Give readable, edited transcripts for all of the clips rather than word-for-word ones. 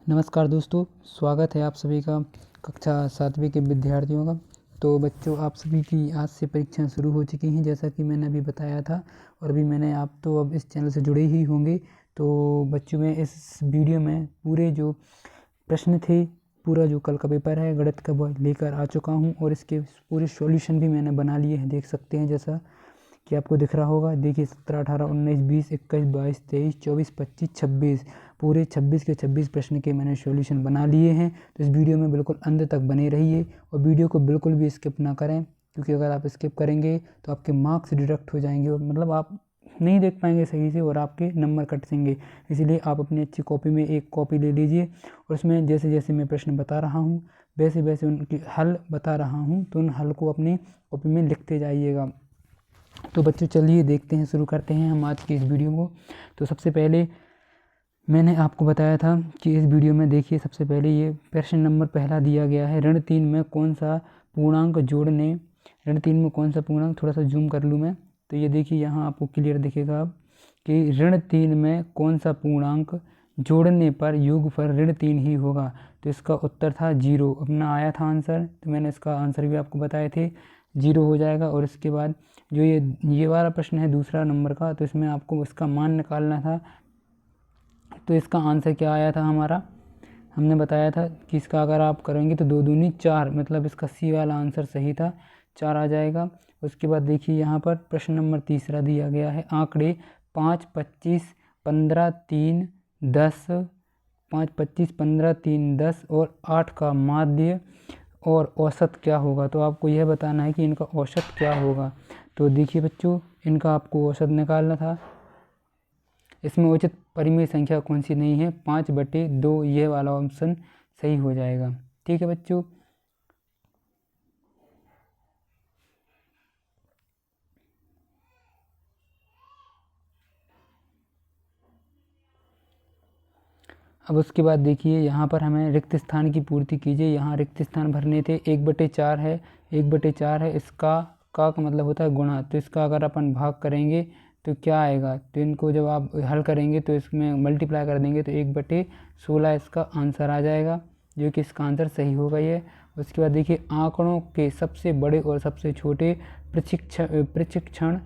नमस्कार दोस्तों, स्वागत है आप सभी का कक्षा 7वीं के विद्यार्थियों का। तो बच्चों, आप सभी की आज से परीक्षाएं शुरू हो चुकी हैं, जैसा कि मैंने अभी बताया था। और अभी मैंने आप तो अब इस चैनल से जुड़े ही होंगे। तो बच्चों, मैं इस वीडियो में पूरे जो प्रश्न थे, पूरा जो कल का पेपर है गणित का, वो लेकर आ चुका हूँ। और इसके पूरे सॉल्यूशन भी मैंने बना लिए हैं, देख सकते हैं जैसा कि आपको दिख रहा होगा। देखिए 17, 18, 19, 20, 21, 22, 23, 24, 25, 26, पूरे 26 के 26 प्रश्न के मैंने सॉल्यूशन बना लिए हैं। तो इस वीडियो में बिल्कुल अंत तक बने रहिए और वीडियो को बिल्कुल भी स्किप ना करें, क्योंकि अगर आप स्किप करेंगे तो आपके मार्क्स डिडक्ट हो जाएंगे और मतलब आप नहीं देख पाएंगे सही से और आपके नंबर कट जाएंगे। इसीलिए आप अपनी अच्छी कॉपी में एक कॉपी ले लीजिए और उसमें जैसे जैसे मैं प्रश्न बता रहा हूँ वैसे वैसे उनकी हल बता रहा हूँ, तो उन हल को अपनी कॉपी में लिखते जाइएगा। तो बच्चों, चलिए देखते हैं, शुरू करते हैं हम आज की इस वीडियो को। तो सबसे पहले मैंने आपको बताया था कि इस वीडियो में देखिए, सबसे पहले ये प्रश्न नंबर पहला दिया गया है, ऋण 3 में कौन सा पूर्णांक जोड़ने। ऋण 3 में कौन सा पूर्णांक, थोड़ा सा जूम कर लूँ मैं, तो ये देखिए यहाँ आपको क्लियर दिखेगा अब कि ऋण 3 में कौन सा पूर्णांक जोड़ने पर योगफल ऋण 3 ही होगा। तो इसका उत्तर था 0, अपना आया था आंसर। तो मैंने इसका आंसर भी आपको बताए थे, 0 हो जाएगा। और इसके बाद जो ये वाला प्रश्न है दूसरा नंबर का, तो इसमें आपको इसका मान निकालना था। तो इसका आंसर क्या आया था हमारा, हमने बताया था कि इसका अगर आप करेंगे तो 2 दूनी 4, मतलब इसका सी वाला आंसर सही था, 4 आ जाएगा। उसके बाद देखिए यहाँ पर प्रश्न नंबर तीसरा दिया गया है, आंकड़े 5, 25, 15, 3, 10, 5, 25, 15, 3, 10 और 8 का माध्य और औसत क्या होगा। तो आपको यह बताना है कि इनका औसत क्या होगा। तो देखिए बच्चों, इनका आपको औसत निकालना था। इसमें उचित परिमेय संख्या कौन सी नहीं है, 5/2, यह वाला ऑप्शन सही हो जाएगा। ठीक है बच्चों। अब उसके बाद देखिए यहाँ पर हमें रिक्त स्थान की पूर्ति कीजिए। यहाँ रिक्त स्थान भरने थे, 1/4 है, 1/4 है, इसका का मतलब होता है गुणा। तो इसका अगर अपन भाग करेंगे तो क्या आएगा, तो इनको जब आप हल करेंगे तो इसमें मल्टीप्लाई कर देंगे तो 1/16 इसका आंसर आ जाएगा, जो कि इसका आंसर सही होगा ये। उसके बाद देखिए, आंकड़ों के सबसे बड़े और सबसे छोटे प्रक्षण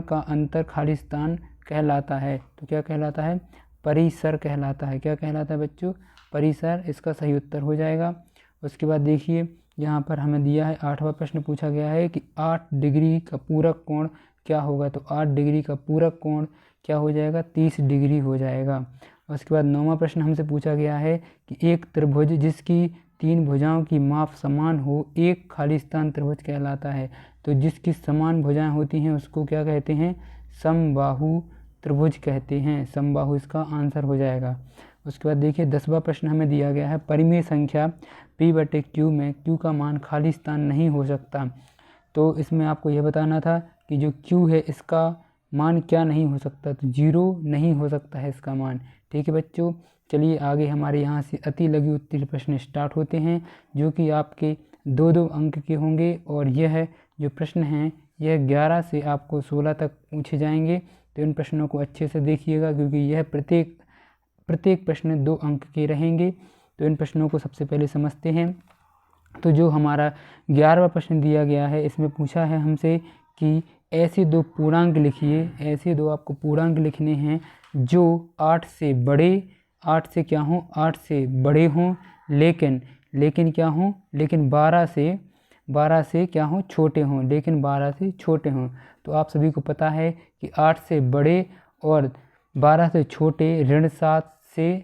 का अंतर खाली स्थान कहलाता है। तो क्या कहलाता है, परिसर कहलाता है। क्या कहलाता है बच्चों, परिसर, इसका सही उत्तर हो जाएगा। उसके बाद देखिए यहाँ पर हमें दिया है 8वां प्रश्न पूछा गया है कि 8 डिग्री का पूरक कोण क्या होगा। तो 8 डिग्री का पूरक कोण क्या हो जाएगा, 30 डिग्री हो जाएगा। उसके बाद 9वां प्रश्न हमसे पूछा गया है कि एक त्रिभुज जिसकी 3 भुजाओं की माप समान हो एक खाली स्थान त्रिभुज कहलाता है। तो जिसकी समान भुजाएं होती हैं उसको क्या कहते हैं, समबाहु त्रिभुज कहते हैं। समबाहु इसका आंसर हो जाएगा। उसके बाद देखिए 10वां प्रश्न हमें दिया गया है, परिमेय संख्या p/q में q का मान खाली स्थान नहीं हो सकता। तो इसमें आपको यह बताना था कि जो q है इसका मान क्या नहीं हो सकता, तो 0 नहीं हो सकता है इसका मान। ठीक है बच्चों, चलिए आगे हमारे यहाँ से अति लघु उत्तरीय प्रश्न स्टार्ट होते हैं, जो कि आपके 2-2 अंक के होंगे। और यह जो प्रश्न हैं यह 11 से आपको 16 तक पूछे जाएंगे। तो इन प्रश्नों को अच्छे से देखिएगा, क्योंकि यह प्रत्येक प्रश्न 2 अंक के रहेंगे। तो इन प्रश्नों को सबसे पहले समझते हैं। तो जो हमारा 11वां प्रश्न दिया गया है, इसमें पूछा है हमसे कि ऐसे 2 पूर्णांक लिखिए। ऐसे 2 आपको पूर्णांक लिखने हैं जो 8 से बड़े, 8 से क्या हों, 8 से बड़े हों, लेकिन क्या हों, लेकिन 12 से क्या हों, छोटे हों, लेकिन 12 से छोटे हों। तो आप सभी को पता है कि 8 से बड़े और 12 से छोटे ऋण 7 से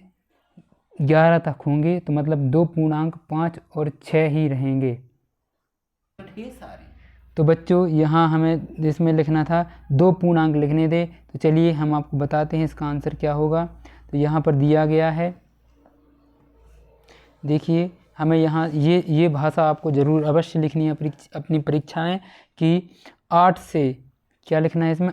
11 तक होंगे। तो मतलब 2 पूर्णांक 5 और 6 ही रहेंगे। तो बच्चों यहाँ हमें इसमें लिखना था 2 पूर्णांक लिखने थे। तो चलिए हम आपको बताते हैं इसका आंसर क्या होगा। तो यहाँ पर दिया गया है, देखिए हमें यहाँ ये भाषा आपको ज़रूर अवश्य लिखनी है अपनी परीक्षाएं, कि 8 से क्या लिखना है इसमें,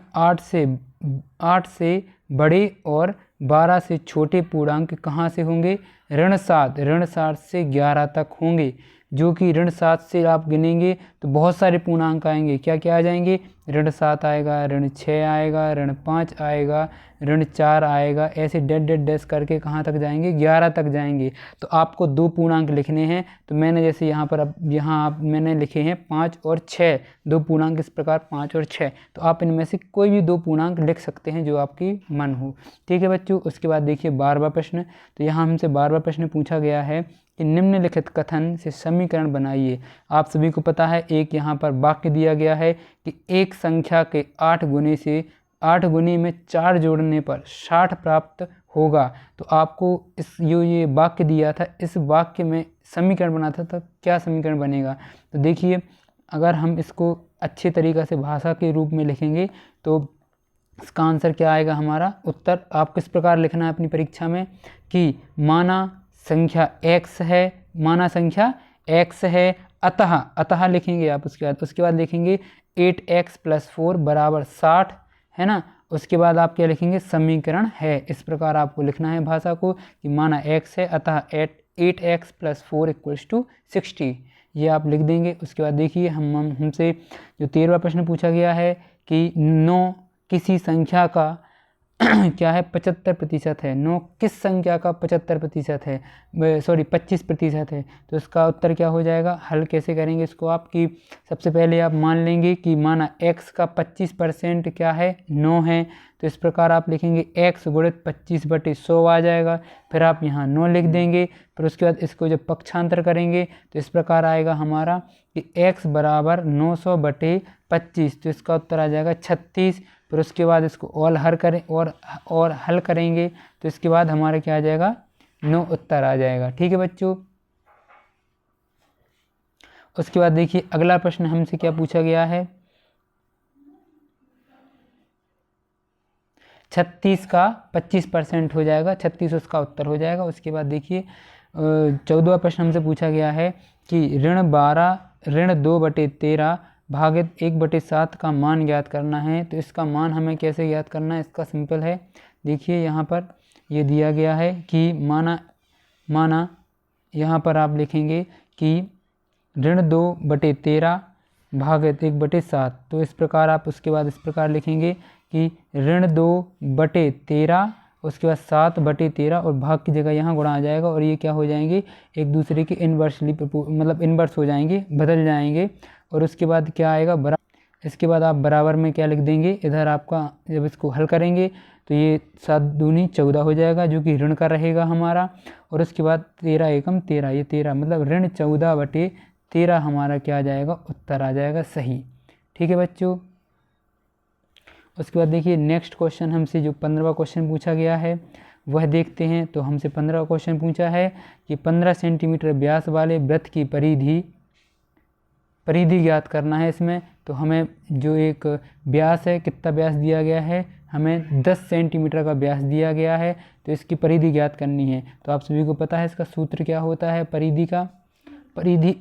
8 से बड़े और 12 से छोटे पूर्णांक कहाँ से होंगे, ऋण 7 से 11 तक होंगे, जो कि ऋण 7 से आप गिनेंगे तो बहुत सारे पूर्णांक आएंगे। क्या क्या आ जाएंगे? ऋण 7 आएगा, ऋण 6 आएगा, ऋण 5 आएगा, ऋण 4 आएगा, ऐसे डेड डेड डैश करके कहाँ तक जाएंगे? 11 तक जाएंगे। तो आपको 2 पूर्णांक लिखने हैं। तो मैंने जैसे यहाँ पर अब यहाँ आप मैंने लिखे हैं 5 और 6, 2 पूर्णांक इस प्रकार 5 और 6। तो आप इनमें से कोई भी 2 पूर्णांक लिख सकते हैं जो आपकी मन हो। ठीक है बच्चों। उसके बाद देखिए 12वां प्रश्न। तो यहाँ हमसे 12वां प्रश्न पूछा गया है कि निम्नलिखित कथन से समीकरण बनाइए। आप सभी को पता है एक यहाँ पर वाक्य दिया गया है कि एक संख्या के 8 गुने से 8 गुने में 4 जोड़ने पर 60 प्राप्त होगा। तो आपको इस ये वाक्य दिया था, इस वाक्य में समीकरण बनाता था, क्या समीकरण बनेगा? तो देखिए अगर हम इसको अच्छे तरीक़े से भाषा के रूप में लिखेंगे तो इसका आंसर क्या आएगा? हमारा उत्तर आपको इस प्रकार लिखना है अपनी परीक्षा में कि माना संख्या x है, माना संख्या x है, अतः लिखेंगे आप। उसके बाद लिखेंगे 8x + 4 = 60, है ना। उसके बाद आप क्या लिखेंगे? समीकरण है। इस प्रकार आपको लिखना है भाषा को कि माना x है, अतः 8x + 4 = 60, ये आप लिख देंगे। उसके बाद देखिए हमसे जो 13वां प्रश्न पूछा गया है कि 9 किसी संख्या का क्या है? 75% है। 9 किस संख्या का 75% है? 25% है। तो इसका उत्तर क्या हो जाएगा? हल कैसे करेंगे इसको आप कि सबसे पहले आप मान लेंगे कि माना x का 25% क्या है? 9 है। तो इस प्रकार आप लिखेंगे x × 25/100 आ जाएगा। फिर आप यहाँ 9 लिख देंगे। फिर उसके बाद इसको जब पक्षांतर करेंगे तो इस प्रकार आएगा हमारा कि x = 900/25। तो इसका उत्तर आ जाएगा 36। फिर उसके बाद इसको और हल करेंगे तो इसके बाद हमारा क्या आ जाएगा? 9 उत्तर आ जाएगा। ठीक है बच्चों। उसके बाद देखिए अगला प्रश्न हमसे क्या पूछा गया है? 36 का 25% हो जाएगा, 36 उसका उत्तर हो जाएगा। उसके बाद देखिए 14वां प्रश्न हमसे पूछा गया है कि ऋण 2/13 भागित 1/7 का मान ज्ञात करना है। तो इसका मान हमें कैसे ज्ञात करना है? इसका सिंपल है। देखिए यहाँ पर ये दिया गया है कि माना यहाँ पर आप लिखेंगे कि ऋण 2/13 भागित 1/7। तो इस प्रकार आप उसके बाद इस प्रकार लिखेंगे कि ऋण 2/13, उसके बाद 7/13 और भाग की जगह यहाँ गुणा आ जाएगा और ये क्या हो जाएंगे? एक दूसरे के इन्वर्सली मतलब इन्वर्स हो जाएंगे, बदल जाएंगे। और उसके बाद क्या आएगा? इसके बाद आप बराबर में क्या लिख देंगे? इधर आपका जब इसको हल करेंगे तो ये 7 दूनी 14 हो जाएगा, जो कि ऋण का रहेगा हमारा। और उसके बाद 13 एकम 13, ये 13 मतलब ऋण 14/13 हमारा क्या आ जाएगा? उत्तर आ जाएगा सही। ठीक है बच्चों। उसके बाद देखिए नेक्स्ट क्वेश्चन हमसे जो 15वां क्वेश्चन पूछा गया है वह देखते हैं। तो हमसे 15वां क्वेश्चन पूछा है कि 15 सेंटीमीटर व्यास वाले वृत्त की परिधि ज्ञात करना है। इसमें तो हमें जो एक व्यास है, कितना व्यास दिया गया है? हमें 10 सेंटीमीटर का व्यास दिया गया है। तो इसकी परिधि ज्ञात करनी है। तो आप सभी को पता है इसका सूत्र क्या होता है परिधि का? परिधि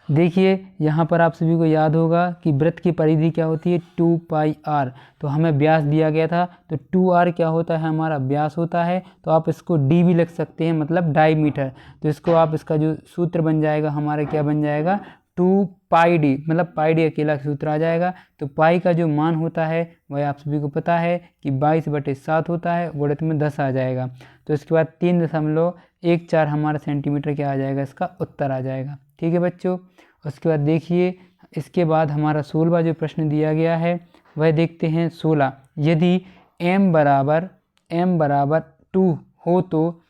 देखिए यहाँ पर आप सभी को याद होगा कि वृत्त की परिधि क्या होती है? 2πr। तो हमें व्यास दिया गया था, तो 2r क्या होता है? हमारा व्यास होता है। तो आप इसको d भी लिख सकते हैं, मतलब डायमीटर। तो इसको आप इसका जो सूत्र बन जाएगा हमारा क्या बन जाएगा? 2πd, मतलब πd अकेला सूत्र आ जाएगा। तो पाई का जो मान होता है वह आप सभी को पता है कि 22/7 होता है, गुणित में 10 आ जाएगा। तो इसके बाद 3.14 हमारा सेंटीमीटर क्या आ जाएगा? इसका उत्तर आ जाएगा। ठीक है बच्चों। उसके बाद देखिए इसके बाद हमारा 16वां जो प्रश्न दिया गया है वह देखते हैं। 16, यदि m बराबर 2 हो तो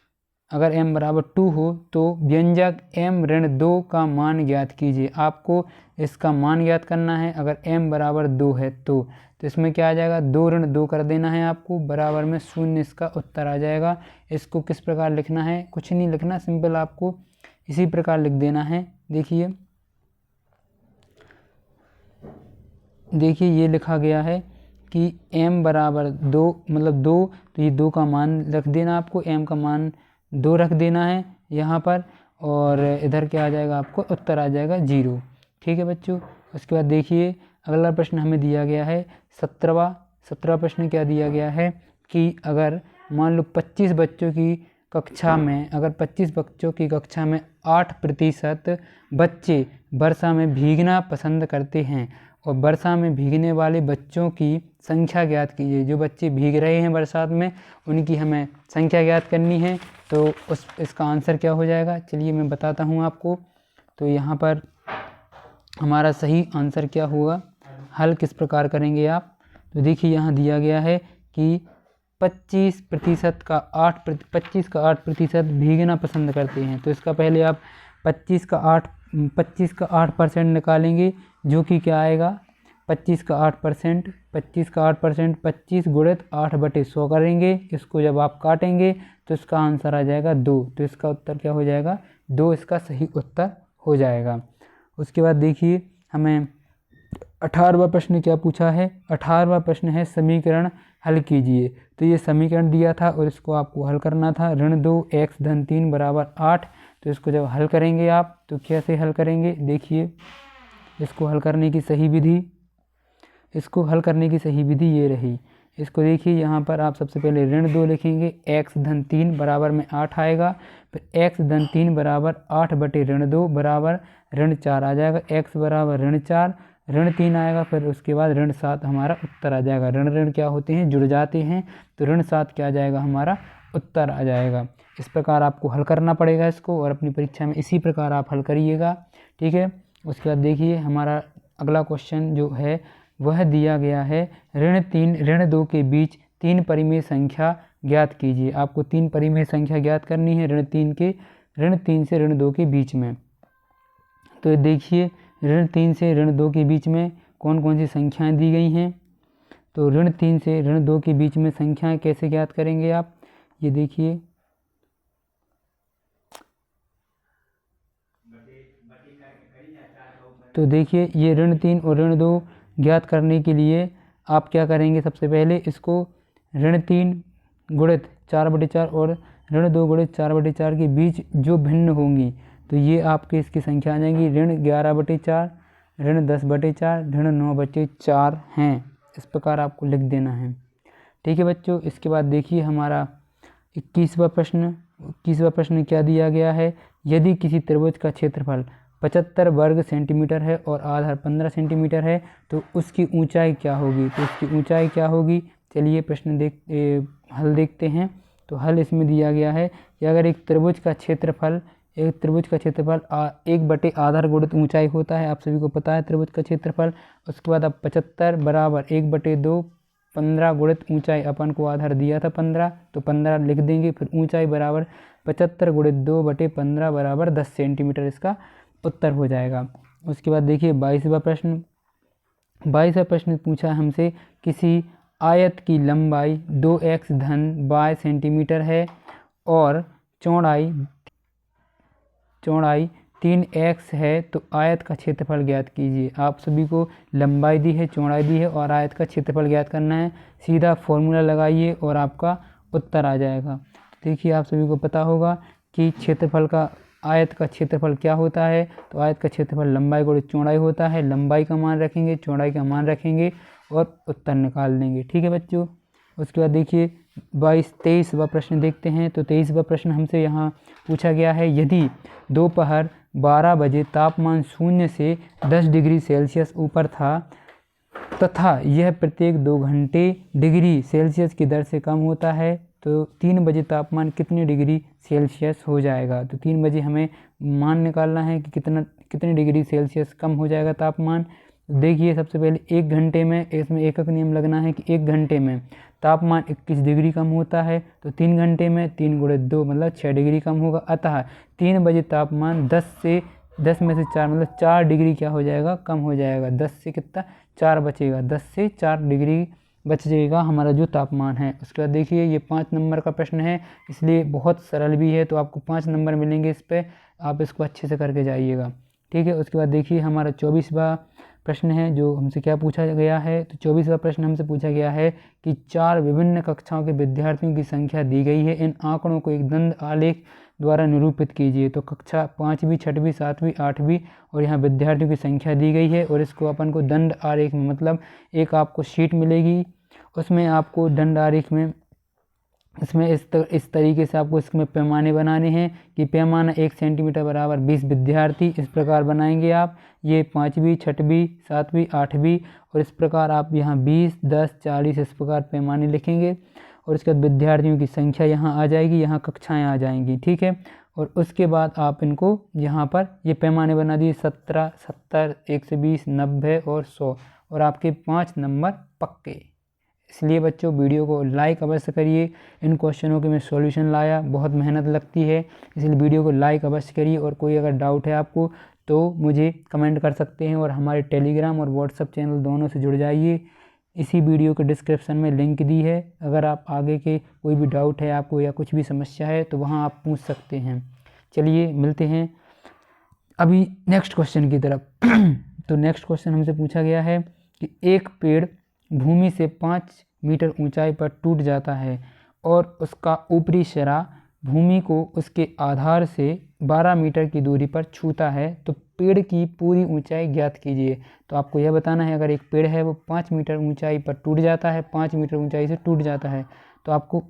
अगर m बराबर 2 हो तो व्यंजक m ऋण 2 का मान ज्ञात कीजिए। आपको इसका मान ज्ञात करना है अगर m बराबर 2 है तो इसमें क्या आ जाएगा? 2 ऋण 2 कर देना है आपको, बराबर में 0, इसका उत्तर आ जाएगा। इसको किस प्रकार लिखना है? कुछ नहीं लिखना, सिंपल आपको इसी प्रकार लिख देना है। देखिए ये लिखा गया है कि m बराबर 2 मतलब 2, तो ये 2 का मान रख देना आपको, m का मान 2 रख देना है यहाँ पर, और इधर क्या आ जाएगा? आपको उत्तर आ जाएगा 0। ठीक है बच्चों। उसके बाद देखिए अगला प्रश्न हमें दिया गया है 17वां। 17वां प्रश्न क्या दिया गया है कि अगर मान लो 25 बच्चों की कक्षा में, अगर 25 बच्चों की कक्षा में 8% बच्चे वर्षा में भीगना पसंद करते हैं और वर्षा में भीगने वाले बच्चों की संख्या ज्ञात कीजिए। जो बच्चे भीग रहे हैं बरसात में उनकी हमें संख्या ज्ञात करनी है। तो इसका आंसर क्या हो जाएगा, चलिए मैं बताता हूँ आपको। तो यहाँ पर हमारा सही आंसर क्या होगा, हल किस प्रकार करेंगे आप। तो देखिए यहाँ दिया गया है कि 25% का 8% भीगना पसंद करते हैं। तो इसका पहले आप 25 का 8% निकालेंगे, जो कि क्या आएगा 25 का 8%, 25 गुणित 8/100 करेंगे। इसको जब आप काटेंगे तो इसका आंसर आ जाएगा 2। तो इसका उत्तर क्या हो जाएगा, 2 इसका सही उत्तर हो जाएगा। उसके बाद देखिए हमें 18वां प्रश्न क्या पूछा है। 18वां प्रश्न है समीकरण हल कीजिए। तो ये समीकरण दिया था और इसको आपको हल करना था। ऋण 2 x धन 3 बराबर 8। तो इसको जब हल करेंगे आप तो कैसे हल करेंगे, देखिए इसको हल करने की सही विधि ये रही। इसको देखिए यहाँ पर आप सबसे पहले ऋण 2 लिखेंगे, x धन 3 बराबर में 8 आएगा, फिर x धन 3 बराबर 8 बटे ऋण 2 बराबर ऋण 4 आ जाएगा, x बराबर ऋण 4, ऋण 3 आएगा, फिर उसके बाद ऋण 7 हमारा उत्तर आ जाएगा। ऋण ऋण क्या होते हैं, जुड़ जाते हैं, तो ऋण 7 क्या आ जाएगा, हमारा उत्तर आ जाएगा। इस प्रकार आपको हल करना पड़ेगा इसको, और अपनी परीक्षा में इसी प्रकार आप हल करिएगा, ठीक है। उसके बाद देखिए हमारा अगला क्वेश्चन जो है वह दिया गया है ऋण 3 ऋण 2 के बीच 3 परिमेय संख्या ज्ञात कीजिए। आपको 3 परिमेय संख्या ज्ञात करनी है ऋण 3 से ऋण 2 के बीच में। तो देखिए ऋण 3 से ऋण 2 के बीच में कौन कौन सी संख्याएं दी गई हैं। तो ऋण 3 से ऋण 2 के बीच में संख्याएं कैसे ज्ञात करेंगे आप, ये देखिए। तो देखिए ये ऋण 3 और ऋण 2 ज्ञात करने के लिए आप क्या करेंगे, सबसे पहले इसको ऋण 3 गुणित 4/4 और ऋण 2 गुणित 4/4 के बीच जो भिन्न होंगी तो ये आपके इसकी संख्या आ जाएंगी। ऋण 11/4, ऋण 10/4, ऋण 9/4 हैं। इस प्रकार आपको लिख देना है, ठीक है बच्चों। इसके बाद देखिए हमारा 21वां प्रश्न क्या दिया गया है। यदि किसी त्रिभुज का क्षेत्रफल 75 वर्ग सेंटीमीटर है और आधार 15 सेंटीमीटर है तो उसकी ऊंचाई क्या होगी। चलिए प्रश्न हल देखते हैं। तो हल इसमें दिया गया है कि अगर एक त्रिभुज का क्षेत्रफल 1/, आधार गुणित ऊंचाई होता है, आप सभी को पता है त्रिभुज का क्षेत्रफल। उसके बाद आप 75 बराबर 1/2, 15 गुणित ऊंचाई, अपन को आधार दिया था 15 तो 15 लिख देंगे, फिर ऊंचाई बराबर 75 गुणित 2/15 बराबर 10 सेंटीमीटर इसका उत्तर हो जाएगा। उसके बाद देखिए 22वां प्रश्न पूछा हमसे, किसी आयत की लंबाई 2x धन y सेंटीमीटर है और चौड़ाई 3x है तो आयत का क्षेत्रफल ज्ञात कीजिए। आप सभी को लंबाई दी है, चौड़ाई दी है और आयत का क्षेत्रफल ज्ञात करना है। सीधा फॉर्मूला लगाइए और आपका उत्तर आ जाएगा। देखिए आप सभी को पता होगा कि आयत का क्षेत्रफल क्या होता है। तो आयत का क्षेत्रफल लंबाई गुणित चौड़ाई होता है। लंबाई का मान रखेंगे, चौड़ाई का मान रखेंगे और उत्तर निकाल देंगे, ठीक है बच्चों। उसके बाद देखिए 23वां प्रश्न देखते हैं। तो 23वां प्रश्न हमसे यहाँ पूछा गया है, यदि दोपहर 12 बजे तापमान 0 से 10 डिग्री सेल्सियस ऊपर था तथा यह प्रत्येक 2 घंटे डिग्री सेल्सियस की दर से कम होता है तो 3 बजे तापमान कितने डिग्री सेल्सियस हो जाएगा। तो 3 बजे हमें मान निकालना है कि कितने डिग्री सेल्सियस कम हो जाएगा तापमान। देखिए सबसे पहले 1 घंटे में, इसमें एकक नियम लगना है कि 1 घंटे में तापमान 21 डिग्री कम होता है तो 3 घंटे में 3 गुणित 2 मतलब 6 डिग्री कम होगा। अतः 3 बजे तापमान 10 में से 4 मतलब 4 डिग्री क्या हो जाएगा, कम हो जाएगा। 10 से कितना 4 बचेगा, 10 से 4 डिग्री बच जाएगा हमारा जो तापमान है। उसके बाद देखिए ये 5 नंबर का प्रश्न है, इसलिए बहुत सरल भी है तो आपको 5 नंबर मिलेंगे इस पर, आप इसको अच्छे से करके जाइएगा, ठीक है। उसके बाद देखिए हमारा 24वां प्रश्न है जो हमसे क्या पूछा गया है। तो 24वां प्रश्न हमसे पूछा गया है कि 4 विभिन्न कक्षाओं के विद्यार्थियों की संख्या दी गई है, इन आंकड़ों को एक दंड आलेख द्वारा निरूपित कीजिए। तो कक्षा 5वीं, 6वीं, 7वीं, 8वीं और यहाँ विद्यार्थियों की संख्या दी गई है और इसको अपन को दंड आलेख में मतलब एक आपको शीट मिलेगी उसमें आपको दंड आरेख में इसमें इस तरीके से आपको इसमें पैमाने बनाने हैं कि पैमाना 1 सेंटीमीटर बराबर 20 विद्यार्थी, इस प्रकार बनाएंगे आप। ये 5वीं 6वीं 7वीं 8वीं और इस प्रकार आप यहाँ 20 10 40 इस प्रकार पैमाने लिखेंगे और इसके बाद विद्यार्थियों की संख्या यहाँ आ जाएगी, यहाँ कक्षाएँ आ जाएंगी, ठीक है। और उसके बाद आप इनको यहाँ पर ये पैमाने बना दिए 17 70 120 90 और 100 और आपके 5 नंबर पक्के। इसलिए बच्चों वीडियो को लाइक अवश्य करिए। इन क्वेश्चनों के मैं सॉल्यूशन लाया, बहुत मेहनत लगती है, इसलिए वीडियो को लाइक अवश्य करिए। और कोई अगर डाउट है आपको तो मुझे कमेंट कर सकते हैं और हमारे टेलीग्राम और व्हाट्सएप चैनल दोनों से जुड़ जाइए। इसी वीडियो के डिस्क्रिप्शन में लिंक दी है, अगर आप आगे के कोई भी डाउट है आपको या कुछ भी समस्या है तो वहाँ आप पूछ सकते हैं। चलिए मिलते हैं अभी नेक्स्ट क्वेश्चन की तरफ। तो नेक्स्ट क्वेश्चन हमसे पूछा गया है कि एक पेड़ भूमि से 5 मीटर ऊंचाई पर टूट जाता है और उसका ऊपरी सिरा भूमि को उसके आधार से 12 मीटर की दूरी पर छूता है, तो पेड़ की पूरी ऊंचाई ज्ञात कीजिए। तो आपको यह बताना है, अगर एक पेड़ है वो 5 मीटर ऊंचाई पर टूट जाता है, 5 मीटर ऊंचाई से टूट जाता है, तो आपको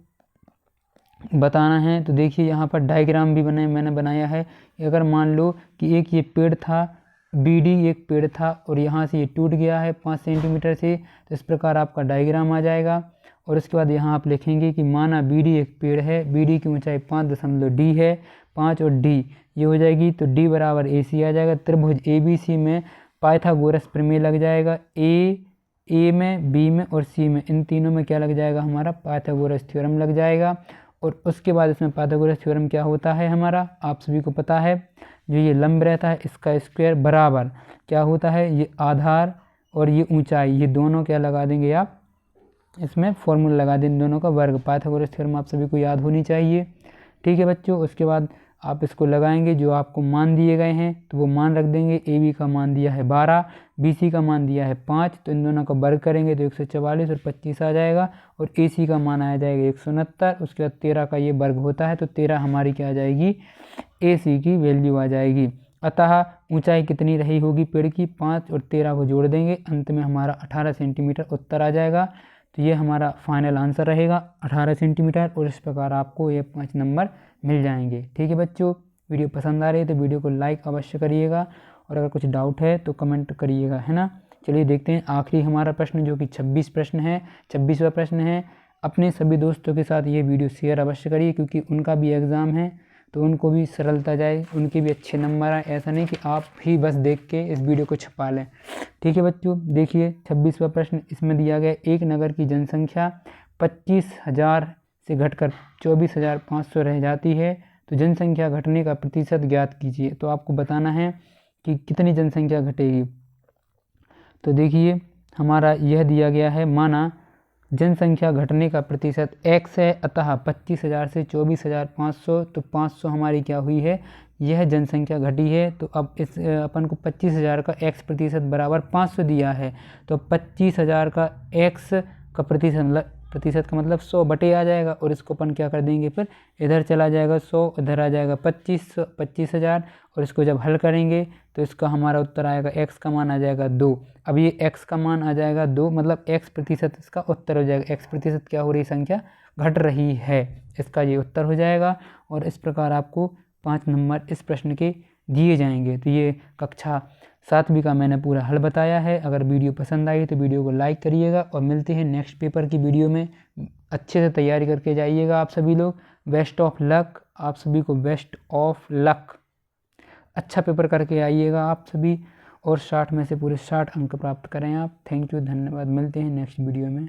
बताना है। तो देखिए यहाँ पर डायग्राम भी मैंने बनाया है। अगर मान लो कि एक ये पेड़ था, BD एक पेड़ था और यहाँ से ये टूट गया है 5 सेंटीमीटर से, तो इस प्रकार आपका डायग्राम आ जाएगा। और उसके बाद यहाँ आप लिखेंगे कि माना BD एक पेड़ है, BD की ऊंचाई 5.D है, 5 और D ये हो जाएगी, तो D बराबर AC आ जाएगा। त्रिभुज ABC में पाइथागोरस प्रमेय लग जाएगा, A में, B में और C में, इन तीनों में क्या लग जाएगा, हमारा पाइथागोरस थ्योरम लग जाएगा। और उसके बाद इसमें पाइथागोरस थ्योरम क्या होता है हमारा, आप सभी को पता है, जो ये लंब रहता है इसका स्क्वायर बराबर क्या होता है, ये आधार और ये ऊंचाई, ये दोनों क्या लगा देंगे आप, इसमें फॉर्मूला लगा देंगे दोनों का वर्ग। पाइथागोरस थ्योरम आप सभी को याद होनी चाहिए, ठीक है बच्चों। उसके बाद आप इसको लगाएंगे, जो आपको मान दिए गए हैं तो वो मान रख देंगे। AB का मान दिया है 12, BC का मान दिया है 5, तो इन दोनों का वर्ग करेंगे तो 144 और 25 आ जाएगा। और AC का मान आ जाएगा 169, उसके बाद 13 का ये वर्ग होता है, तो 13 हमारी क्या आ जाएगी, AC की वैल्यू आ जाएगी। अतः ऊंचाई कितनी रही होगी पेड़ की, 5 और 13 को जोड़ देंगे, अंत में हमारा 18 सेंटीमीटर उत्तर आ जाएगा। तो ये हमारा फाइनल आंसर रहेगा 18 सेंटीमीटर, और इस प्रकार आपको ये 5 नंबर मिल जाएंगे। ठीक है बच्चों, वीडियो पसंद आ रही है तो वीडियो को लाइक अवश्य करिएगा और अगर कुछ डाउट है तो कमेंट करिएगा, है ना। चलिए देखते हैं आखिरी हमारा प्रश्न, जो कि 26 प्रश्न है, 26वां प्रश्न है। अपने सभी दोस्तों के साथ ये वीडियो शेयर अवश्य करिए, क्योंकि उनका भी एग्ज़ाम है तो उनको भी सरलता जाए, उनके भी अच्छे नंबर आए। ऐसा नहीं कि आप ही बस देख के इस वीडियो को छपा लें। ठीक है बच्चों, देखिए 26वां प्रश्न इसमें दिया गया, एक नगर की जनसंख्या 25,000 से घटकर 24,500 रह जाती है, तो जनसंख्या घटने का प्रतिशत ज्ञात कीजिए। तो आपको बताना है कि कितनी जनसंख्या घटेगी। तो देखिए हमारा यह दिया गया है, माना जनसंख्या घटने का प्रतिशत x है, अतः 25,000 से 24,500, तो 500 हमारी क्या हुई है, यह जनसंख्या घटी है। तो अब इस अपन को 25,000 का x प्रतिशत बराबर 500 दिया है, तो 25,000 का x का प्रतिशत का मतलब 100 बटे आ जाएगा, और इसको अपन क्या कर देंगे, फिर इधर चला जाएगा 100, इधर आ जाएगा 25,000, और इसको जब हल करेंगे तो इसका हमारा उत्तर आएगा, x का मान आ जाएगा 2। अब ये x का मान आ जाएगा 2, मतलब x प्रतिशत इसका उत्तर हो जाएगा। x प्रतिशत क्या हो रही, संख्या घट रही है, इसका ये उत्तर हो जाएगा। और इस प्रकार आपको 5 नंबर इस प्रश्न के दिए जाएंगे। तो ये कक्षा 7वीं का मैंने पूरा हल बताया है। अगर वीडियो पसंद आई तो वीडियो को लाइक करिएगा, और मिलते हैं नेक्स्ट पेपर की वीडियो में। अच्छे से तैयारी करके जाइएगा आप सभी लोग। बेस्ट ऑफ लक, आप सभी को बेस्ट ऑफ लक। अच्छा पेपर करके आइएगा आप सभी, और 60 में से पूरे 60 अंक प्राप्त करें आप। थैंक यू, धन्यवाद। मिलते हैं नेक्स्ट वीडियो में।